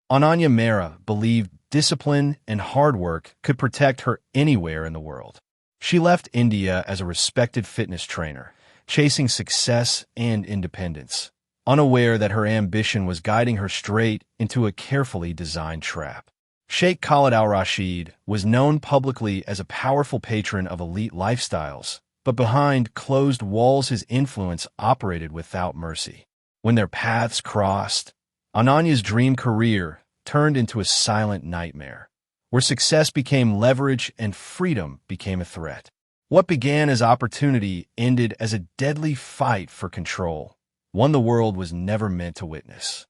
Ananya Mehra believed discipline and hard work could protect her anywhere in the world. She left India as a respected fitness trainer, chasing success and independence, unaware that her ambition was guiding her straight into a carefully designed trap. Sheikh Khalid Al-Rashid was known publicly as a powerful patron of elite lifestyles, but behind closed walls his influence operated without mercy. When their paths crossed, Ananya's dream career turned into a silent nightmare, where success became leverage and freedom became a threat. What began as opportunity ended as a deadly fight for control, one the world was never meant to witness.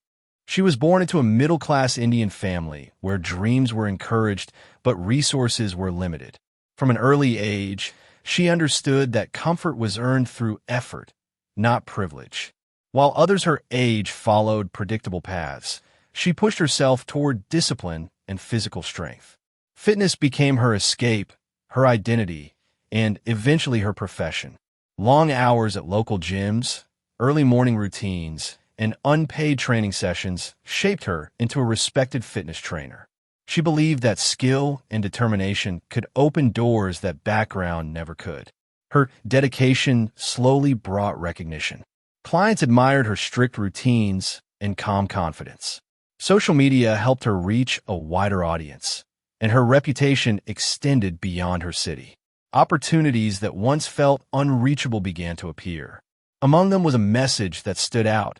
She was born into a middle-class Indian family where dreams were encouraged but resources were limited. From an early age, she understood that comfort was earned through effort, not privilege. While others her age followed predictable paths, she pushed herself toward discipline and physical strength. Fitness became her escape, her identity, and eventually her profession. Long hours at local gyms, early morning routines, and unpaid training sessions shaped her into a respected fitness trainer. She believed that skill and determination could open doors that background never could. Her dedication slowly brought recognition. Clients admired her strict routines and calm confidence. Social media helped her reach a wider audience, and her reputation extended beyond her city. Opportunities that once felt unreachable began to appear. Among them was a message that stood out,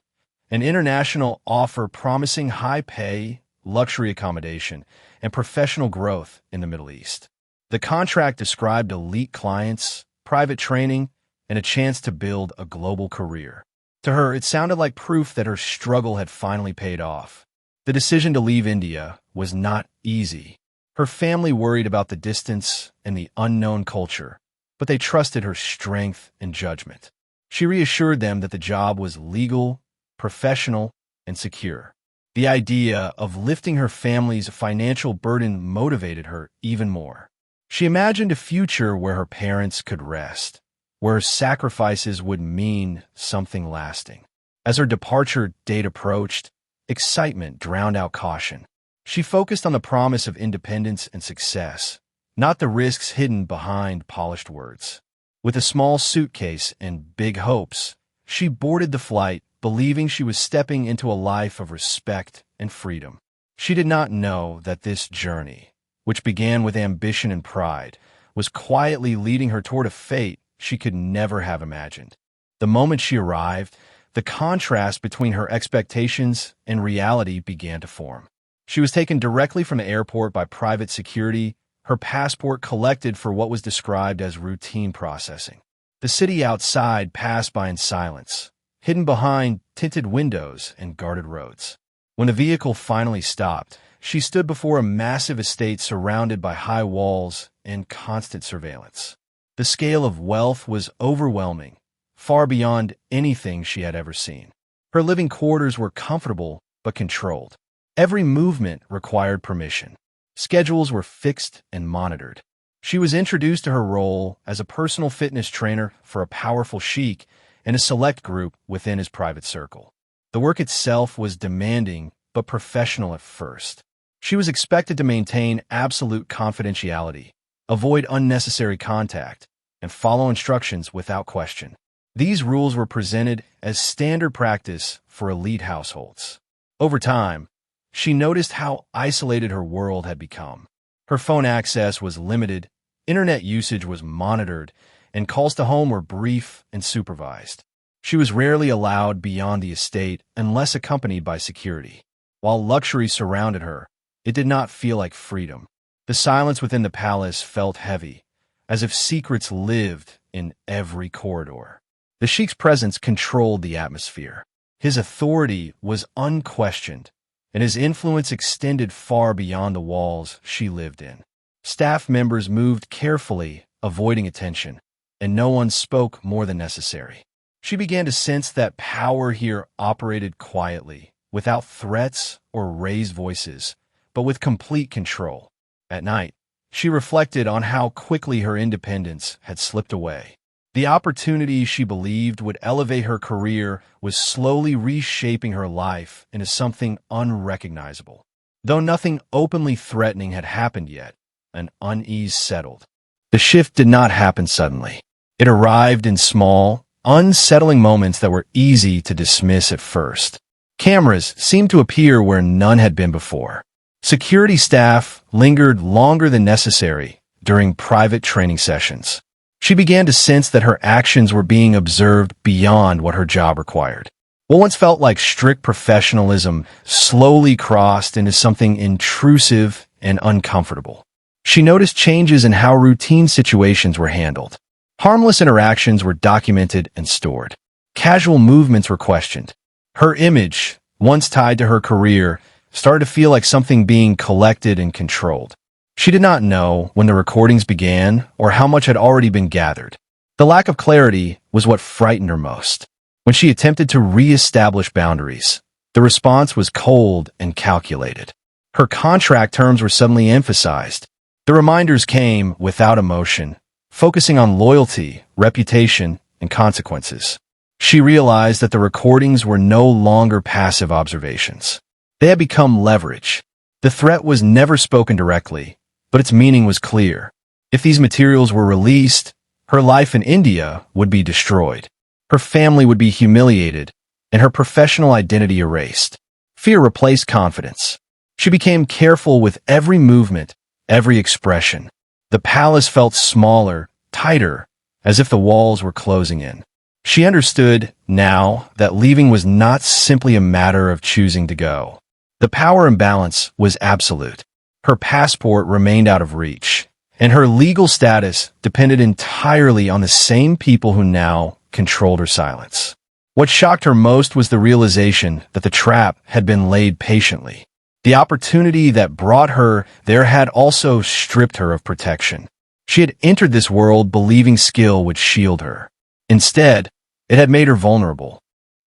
an international offer promising high pay, luxury accommodation, and professional growth in the Middle East. The contract described elite clients, private training, and a chance to build a global career. To her, it sounded like proof that her struggle had finally paid off. The decision to leave India was not easy. Her family worried about the distance and the unknown culture, but they trusted her strength and judgment. She reassured them that the job was legal, professional, and secure. The idea of lifting her family's financial burden motivated her even more. She imagined a future where her parents could rest, where sacrifices would mean something lasting. As her departure date approached, excitement drowned out caution. She focused on the promise of independence and success, not the risks hidden behind polished words. With a small suitcase and big hopes, she boarded the flight, believing she was stepping into a life of respect and freedom. She did not know that this journey, which began with ambition and pride, was quietly leading her toward a fate she could never have imagined. The moment she arrived, the contrast between her expectations and reality began to form. She was taken directly from the airport by private security, her passport collected for what was described as routine processing. The city outside passed by in silence, hidden behind tinted windows and guarded roads. When the vehicle finally stopped, she stood before a massive estate surrounded by high walls and constant surveillance. The scale of wealth was overwhelming, far beyond anything she had ever seen. Her living quarters were comfortable but controlled. Every movement required permission. Schedules were fixed and monitored. She was introduced to her role as a personal fitness trainer for a powerful sheikh and a select group within his private circle. The work itself was demanding but professional at first. She was expected to maintain absolute confidentiality, avoid unnecessary contact, and follow instructions without question. These rules were presented as standard practice for elite households. Over time, she noticed how isolated her world had become. Her phone access was limited, internet usage was monitored, and calls to home were brief and supervised. She was rarely allowed beyond the estate unless accompanied by security. While luxury surrounded her, it did not feel like freedom. The silence within the palace felt heavy, as if secrets lived in every corridor. The sheikh's presence controlled the atmosphere. His authority was unquestioned, and his influence extended far beyond the walls she lived in. Staff members moved carefully, avoiding attention, and no one spoke more than necessary. She began to sense that power here operated quietly, without threats or raised voices, but with complete control. At night, she reflected on how quickly her independence had slipped away. The opportunity she believed would elevate her career was slowly reshaping her life into something unrecognizable. Though nothing openly threatening had happened yet, an unease settled. The shift did not happen suddenly. It arrived in small, unsettling moments that were easy to dismiss at first. Cameras seemed to appear where none had been before. Security staff lingered longer than necessary during private training sessions. She began to sense that her actions were being observed beyond what her job required. What once felt like strict professionalism slowly crossed into something intrusive and uncomfortable. She noticed changes in how routine situations were handled. Harmless interactions were documented and stored. Casual movements were questioned. Her image, once tied to her career, started to feel like something being collected and controlled. She did not know when the recordings began or how much had already been gathered. The lack of clarity was what frightened her most. When she attempted to re-establish boundaries, the response was cold and calculated. Her contract terms were suddenly emphasized. The reminders came without emotion, focusing on loyalty, reputation, and consequences. She realized that the recordings were no longer passive observations. They had become leverage. The threat was never spoken directly, but its meaning was clear. If these materials were released, her life in India would be destroyed. Her family would be humiliated, and her professional identity erased. Fear replaced confidence. She became careful with every movement, every expression. The palace felt smaller, tighter, as if the walls were closing in. She understood now that leaving was not simply a matter of choosing to go. The power imbalance was absolute. Her passport remained out of reach, and her legal status depended entirely on the same people who now controlled her silence. What shocked her most was the realization that the trap had been laid patiently. The opportunity that brought her there had also stripped her of protection. She had entered this world believing skill would shield her. Instead, it had made her vulnerable.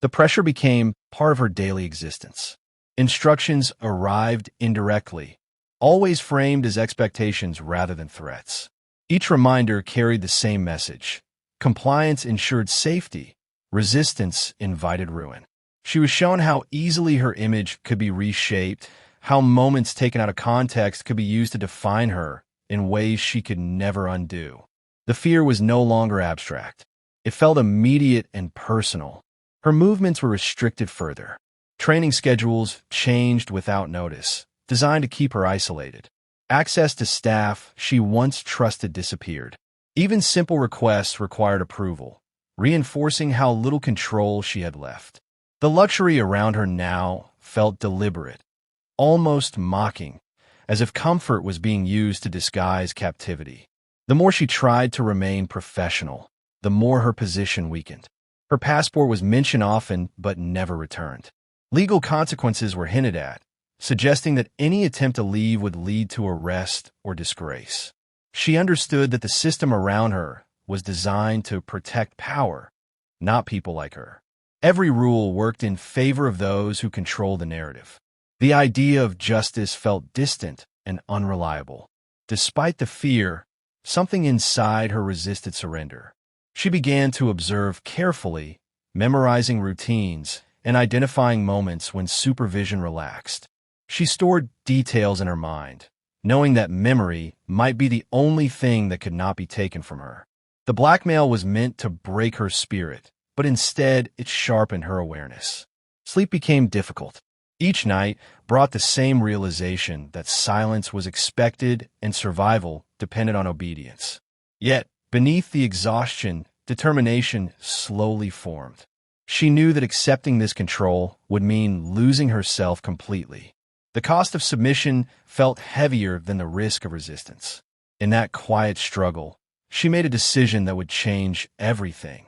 The pressure became part of her daily existence. Instructions arrived indirectly, always framed as expectations rather than threats. Each reminder carried the same message. Compliance ensured safety. Resistance invited ruin. She was shown how easily her image could be reshaped, how moments taken out of context could be used to define her in ways she could never undo. The fear was no longer abstract. It felt immediate and personal. Her movements were restricted further. Training schedules changed without notice, designed to keep her isolated. Access to staff she once trusted disappeared. Even simple requests required approval, reinforcing how little control she had left. The luxury around her now felt deliberate, almost mocking, as if comfort was being used to disguise captivity. The more she tried to remain professional, the more her position weakened. Her passport was mentioned often but never returned. Legal consequences were hinted at, suggesting that any attempt to leave would lead to arrest or disgrace. She understood that the system around her was designed to protect power, not people like her. Every rule worked in favor of those who control the narrative. The idea of justice felt distant and unreliable. Despite the fear, something inside her resisted surrender. She began to observe carefully, memorizing routines and identifying moments when supervision relaxed. She stored details in her mind, knowing that memory might be the only thing that could not be taken from her. The blackmail was meant to break her spirit, but instead it sharpened her awareness. Sleep became difficult. Each night brought the same realization that silence was expected and survival depended on obedience. Yet, beneath the exhaustion, determination slowly formed. She knew that accepting this control would mean losing herself completely. The cost of submission felt heavier than the risk of resistance. In that quiet struggle, she made a decision that would change everything.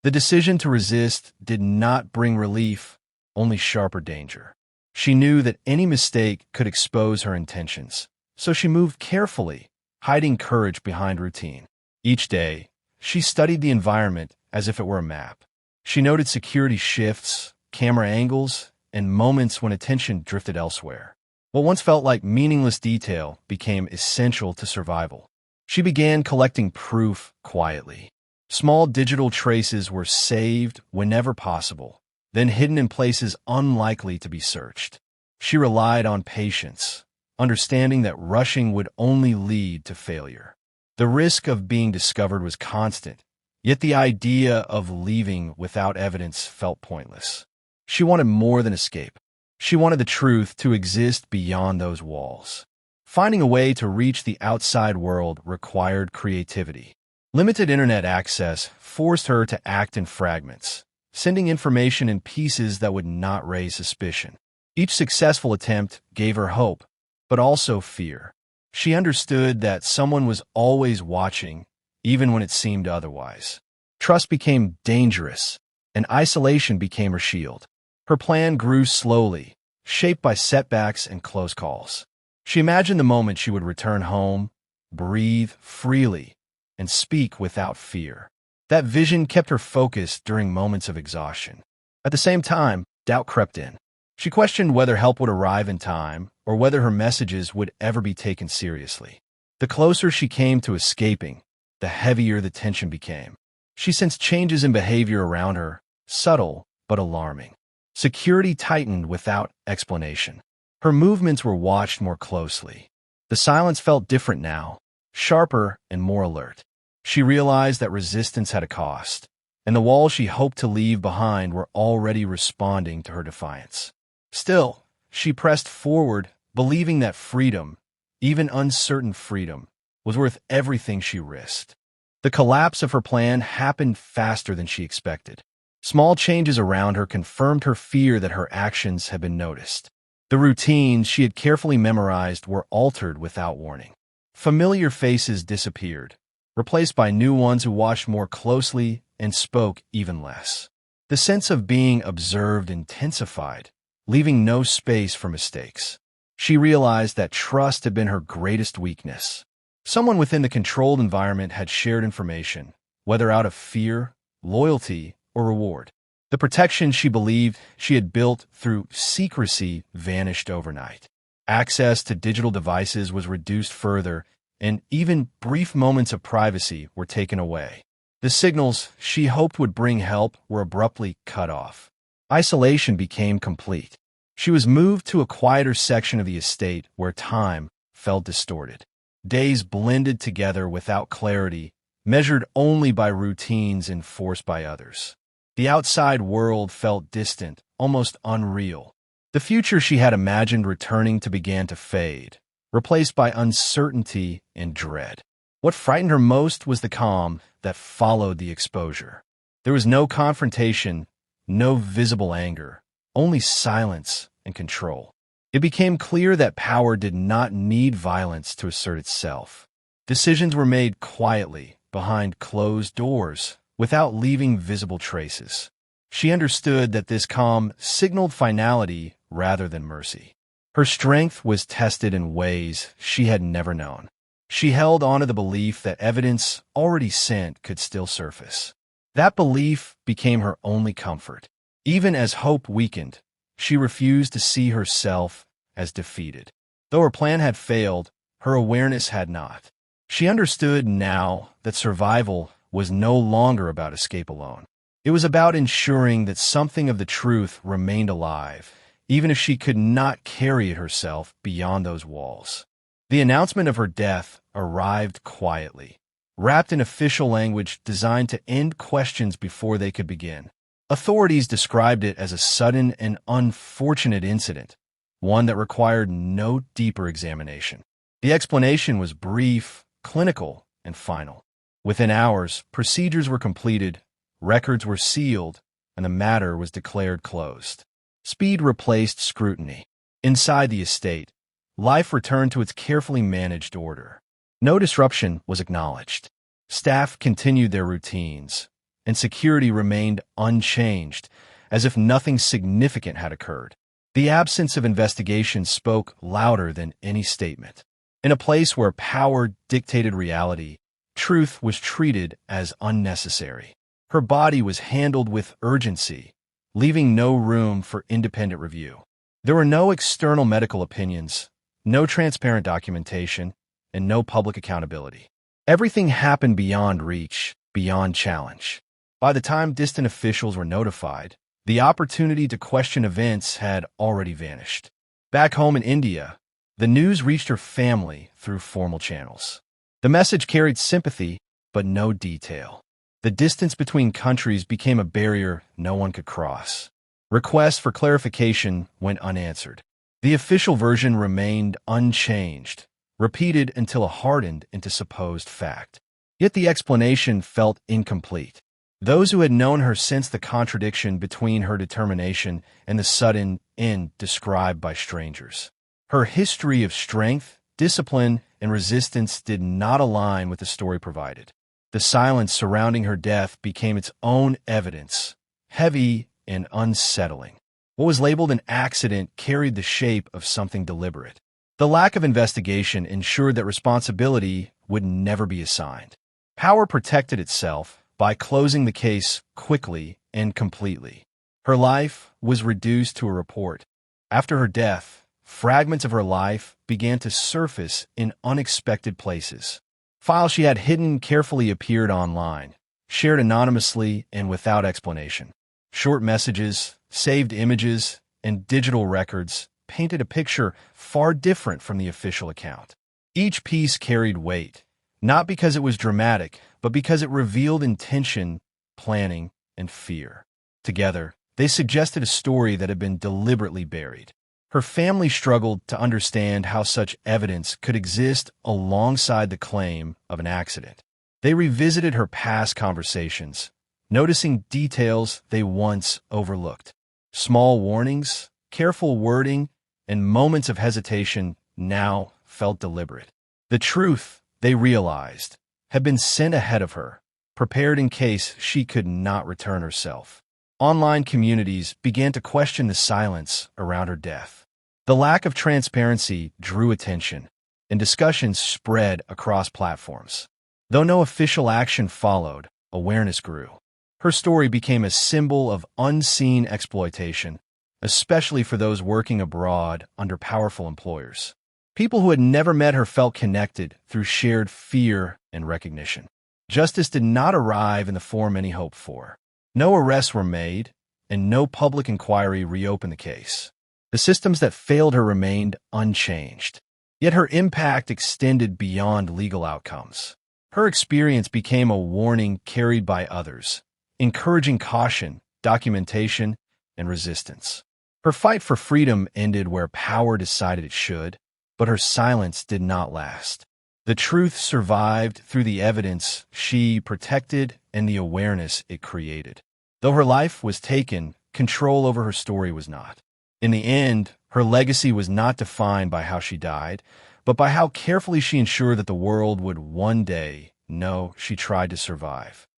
The decision to resist did not bring relief, only sharper danger. She knew that any mistake could expose her intentions, so she moved carefully, hiding courage behind routine. Each day, she studied the environment as if it were a map. She noted security shifts, camera angles, and moments when attention drifted elsewhere. What once felt like meaningless detail became essential to survival. She began collecting proof quietly. Small digital traces were saved whenever possible, then hidden in places unlikely to be searched. She relied on patience, understanding that rushing would only lead to failure. The risk of being discovered was constant, yet the idea of leaving without evidence felt pointless. She wanted more than escape. She wanted the truth to exist beyond those walls. Finding a way to reach the outside world required creativity. Limited internet access forced her to act in fragments, sending information in pieces that would not raise suspicion. Each successful attempt gave her hope, but also fear. She understood that someone was always watching, even when it seemed otherwise. Trust became dangerous, and isolation became her shield. Her plan grew slowly, shaped by setbacks and close calls. She imagined the moment she would return home, breathe freely, and speak without fear. That vision kept her focused during moments of exhaustion. At the same time, doubt crept in. She questioned whether help would arrive in time or whether her messages would ever be taken seriously. The closer she came to escaping, the heavier the tension became. She sensed changes in behavior around her, subtle but alarming. Security tightened without explanation. Her movements were watched more closely. The silence felt different now, sharper and more alert. She realized that resistance had a cost, and the walls she hoped to leave behind were already responding to her defiance. Still, she pressed forward, believing that freedom, even uncertain freedom, was worth everything she risked. The collapse of her plan happened faster than she expected. Small changes around her confirmed her fear that her actions had been noticed. The routines she had carefully memorized were altered without warning. Familiar faces disappeared, replaced by new ones who watched more closely and spoke even less. The sense of being observed intensified, leaving no space for mistakes. She realized that trust had been her greatest weakness. Someone within the controlled environment had shared information, whether out of fear, loyalty, or reward. The protection she believed she had built through secrecy vanished overnight. Access to digital devices was reduced further, and even brief moments of privacy were taken away. The signals she hoped would bring help were abruptly cut off. Isolation became complete. She was moved to a quieter section of the estate where time felt distorted. Days blended together without clarity, measured only by routines enforced by others. The outside world felt distant, almost unreal. The future she had imagined returning to began to fade, replaced by uncertainty and dread. What frightened her most was the calm that followed the exposure. There was no confrontation, no visible anger, only silence and control. It became clear that power did not need violence to assert itself. Decisions were made quietly, behind closed doors, without leaving visible traces. She understood that this calm signaled finality rather than mercy. Her strength was tested in ways she had never known. She held onto the belief that evidence already sent could still surface. That belief became her only comfort. Even as hope weakened, she refused to see herself as defeated. Though her plan had failed, her awareness had not. She understood now that survival was no longer about escape alone. It was about ensuring that something of the truth remained alive, even if she could not carry it herself beyond those walls. The announcement of her death arrived quietly, wrapped in official language designed to end questions before they could begin. Authorities described it as a sudden and unfortunate incident, one that required no deeper examination. The explanation was brief, clinical, and final. Within hours, procedures were completed, records were sealed, and the matter was declared closed. Speed replaced scrutiny. Inside the estate, life returned to its carefully managed order. No disruption was acknowledged. Staff continued their routines, and security remained unchanged, as if nothing significant had occurred. The absence of investigation spoke louder than any statement. In a place where power dictated reality, truth was treated as unnecessary. Her body was handled with urgency, leaving no room for independent review. There were no external medical opinions, no transparent documentation, and no public accountability. Everything happened beyond reach, beyond challenge. By the time distant officials were notified, the opportunity to question events had already vanished. Back home in India, the news reached her family through formal channels. The message carried sympathy, but no detail. The distance between countries became a barrier no one could cross. Requests for clarification went unanswered. The official version remained unchanged, repeated until it hardened into supposed fact. Yet the explanation felt incomplete. Those who had known her sensed the contradiction between her determination and the sudden end described by strangers. Her history of strength, discipline, and resistance did not align with the story provided. The silence surrounding her death became its own evidence, heavy and unsettling. What was labeled an accident carried the shape of something deliberate. The lack of investigation ensured that responsibility would never be assigned. Power protected itself by closing the case quickly and completely. Her life was reduced to a report. After her death, fragments of her life began to surface in unexpected places. Files she had hidden carefully appeared online, shared anonymously and without explanation. Short messages, saved images, and digital records painted a picture far different from the official account. Each piece carried weight, not because it was dramatic, but because it revealed intention, planning, and fear. Together, they suggested a story that had been deliberately buried. Her family struggled to understand how such evidence could exist alongside the claim of an accident. They revisited her past conversations, noticing details they once overlooked. Small warnings, careful wording, and moments of hesitation now felt deliberate. The truth, they realized, had been sent ahead of her, prepared in case she could not return herself. Online communities began to question the silence around her death. The lack of transparency drew attention, and discussions spread across platforms. Though no official action followed, awareness grew. Her story became a symbol of unseen exploitation, especially for those working abroad under powerful employers. People who had never met her felt connected through shared fear and recognition. Justice did not arrive in the form many hoped for. No arrests were made, and no public inquiry reopened the case. The systems that failed her remained unchanged. Yet her impact extended beyond legal outcomes. Her experience became a warning carried by others, encouraging caution, documentation, and resistance. Her fight for freedom ended where power decided it should, but her silence did not last. The truth survived through the evidence she protected and the awareness it created. Though her life was taken, control over her story was not. In the end, her legacy was not defined by how she died, but by how carefully she ensured that the world would one day know she tried to survive.